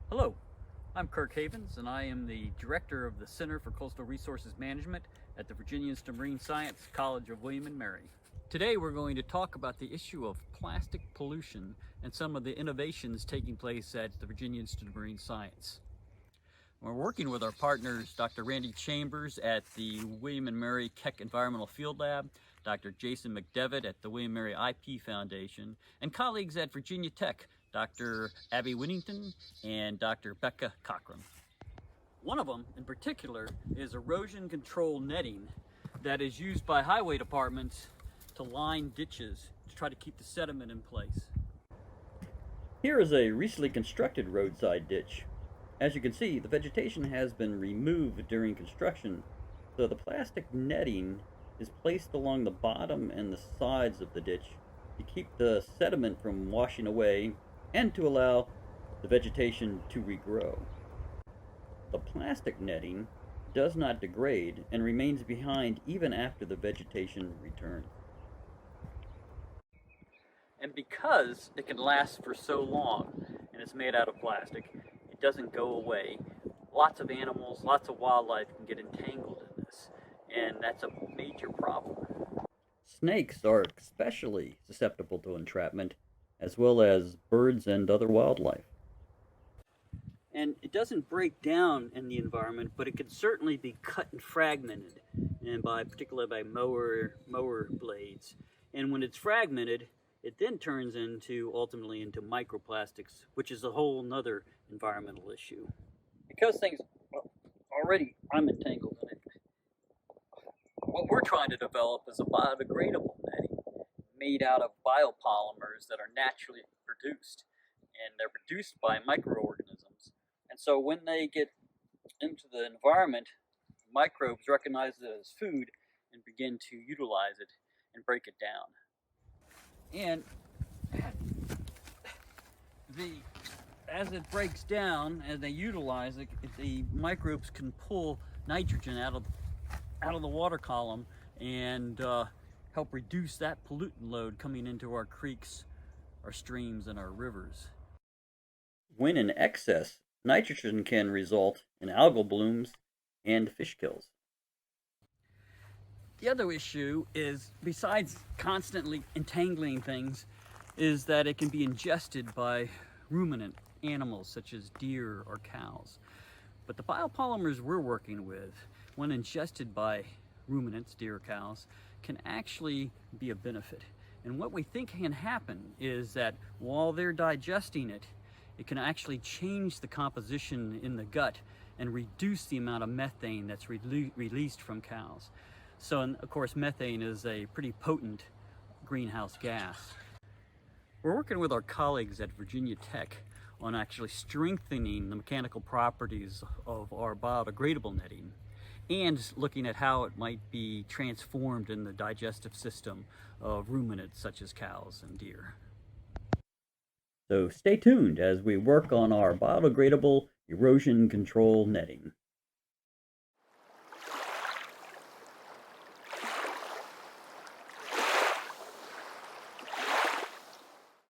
Hello, I'm Kirk Havens, and I am the Director of the Center for Coastal Resources Management at the Virginia Institute of Marine Science, College of William and Mary. Today we're going to talk about the issue of plastic pollution and some of the innovations taking place at the Virginia Institute of Marine Science. We're working with our partners, Dr. Randy Chambers at the William and Mary Keck Environmental Field Lab, Dr. Jason McDevitt at the William and Mary IP Foundation, and colleagues at Virginia Tech, Dr. Abby Whittington and Dr. Becca Cochran. One of them in particular is erosion control netting that is used by highway departments to line ditches to try to keep the sediment in place. Here is a recently constructed roadside ditch. As you can see, the vegetation has been removed during construction, so the plastic netting is placed along the bottom and the sides of the ditch to keep the sediment from washing away and to allow the vegetation to regrow. The plastic netting does not degrade and remains behind even after the vegetation returns. And because it can last for so long and it's made out of plastic, it doesn't go away. Lots of animals, lots of wildlife can get entangled in this, and that's a major problem. Snakes are especially susceptible to entrapment, as well as birds and other wildlife. And it doesn't break down in the environment, but it can certainly be cut and fragmented, and particularly by mower blades. And when it's fragmented, it then turns ultimately into microplastics, which is a whole nother environmental issue. Because I'm entangled in it. What we're trying to develop is a biodegradable netting made out of biopolymers that are naturally produced, and they're produced by microorganisms. And so when they get into the environment, microbes recognize it as food and begin to utilize it and break it down. And as it breaks down, as they utilize it, the microbes can pull nitrogen out of the water column and help reduce that pollutant load coming into our creeks, our streams, and our rivers. When in excess, nitrogen can result in algal blooms and fish kills. The other issue is, besides constantly entangling things, is that it can be ingested by ruminant animals such as deer or cows. But the biopolymers we're working with, when ingested by ruminants, deer or cows, can actually be a benefit. And what we think can happen is that while they're digesting it, it can actually change the composition in the gut and reduce the amount of methane that's released from cows. So, and of course, methane is a pretty potent greenhouse gas. We're working with our colleagues at Virginia Tech on actually strengthening the mechanical properties of our biodegradable netting and looking at how it might be transformed in the digestive system of ruminants such as cows and deer. So stay tuned as we work on our biodegradable erosion control netting.